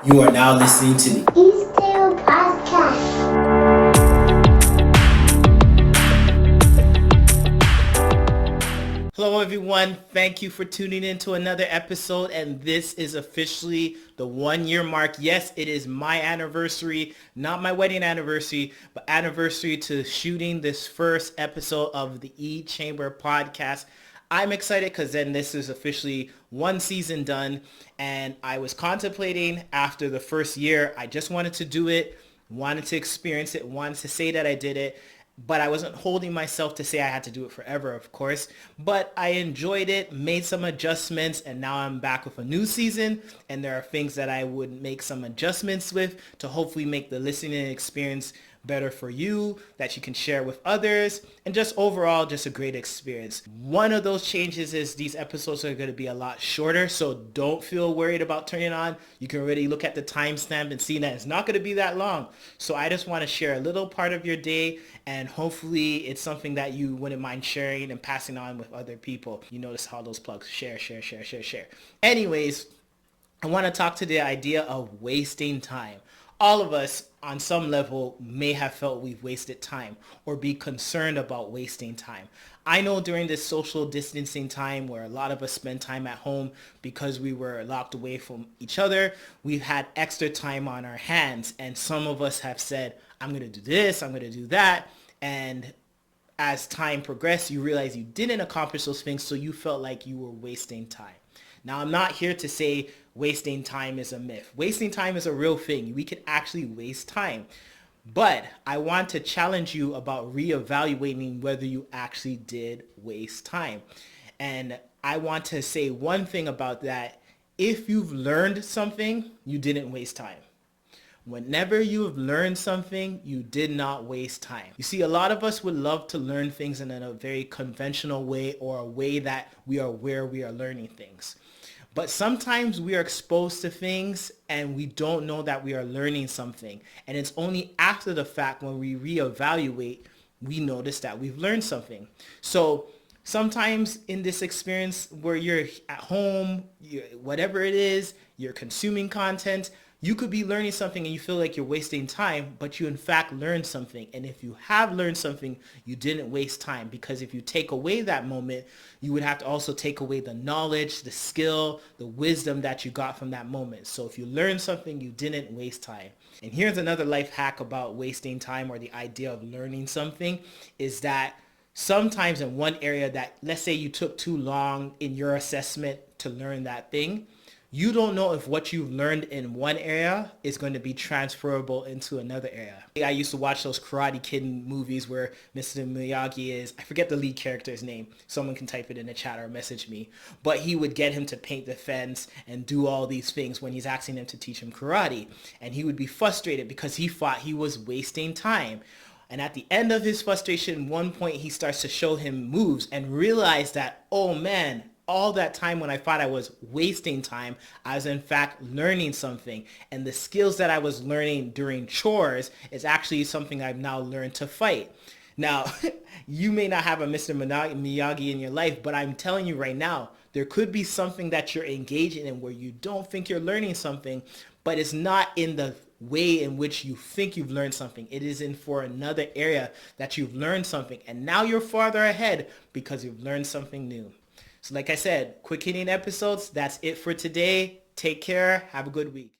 You are now listening to the Eastdale Podcast. Hello, everyone. Thank you for tuning in to another episode, and this is officially the 1 year mark. Yes, it is my anniversary, not my wedding anniversary, but anniversary to shooting this first episode of the E-Chamber Podcast. I'm excited because then this is officially one season done, and I was contemplating after the first year, I just wanted to do it, wanted to experience it, wanted to say that I did it, but I wasn't holding myself to say I had to do it forever, of course. But I enjoyed it, made some adjustments, and now I'm back with a new season. And there are things that I would make some adjustments with to hopefully make the listening experience better for you, that you can share with others, and just overall, just a great experience. One of those changes is these episodes are going to be a lot shorter, so don't feel worried about turning on. You can already look at the timestamp and see that it's not going to be that long. So I just want to share a little part of your day, and hopefully it's something that you wouldn't mind sharing and passing on with other people. You notice how those plugs share, share, share, share, share. Anyways, I want to talk to the idea of wasting time. All of us on some level may have felt we've wasted time or be concerned about wasting time. I know during this social distancing time where a lot of us spend time at home because we were locked away from each other, we've had extra time on our hands, and some of us have said, I'm going to do this, I'm going to do that, and as time progressed, you realize you didn't accomplish those things, so you felt like you were wasting time. Now, I'm not here to say wasting time is a myth. Wasting time is a real thing. We can actually waste time. But I want to challenge you about reevaluating whether you actually did waste time. And I want to say one thing about that. If you've learned something, you didn't waste time. Whenever you have learned something, you did not waste time. You see, a lot of us would love to learn things in a very conventional way or a way that we are where we are learning things. But sometimes we are exposed to things and we don't know that we are learning something. And it's only after the fact when we reevaluate, we notice that we've learned something. So sometimes in this experience where you're at home, whatever it is, you're consuming content, you could be learning something and you feel like you're wasting time, but you in fact learned something. And if you have learned something, you didn't waste time, because if you take away that moment, you would have to also take away the knowledge, the skill, the wisdom that you got from that moment. So if you learned something, you didn't waste time. And here's another life hack about wasting time, or the idea of learning something, is that sometimes in one area that, let's say you took too long in your assessment to learn that thing, you don't know if what you've learned in one area is going to be transferable into another area. I used to watch those Karate Kid movies where Mr. Miyagi is, I forget the lead character's name. Someone can type it in the chat or message me. But he would get him to paint the fence and do all these things when he's asking him to teach him karate. And he would be frustrated because he thought he was wasting time. And at the end of his frustration, one point he starts to show him moves and realize that, oh man, all that time when I thought I was wasting time, I was in fact learning something. And the skills that I was learning during chores is actually something I've now learned to fight. Now, you may not have a Mr. Miyagi in your life, but I'm telling you right now, there could be something that you're engaging in where you don't think you're learning something, but it's not in the way in which you think you've learned something. It is in for another area that you've learned something. And now you're farther ahead because you've learned something new. So like I said, quick hitting episodes. That's it for today. Take care. Have a good week.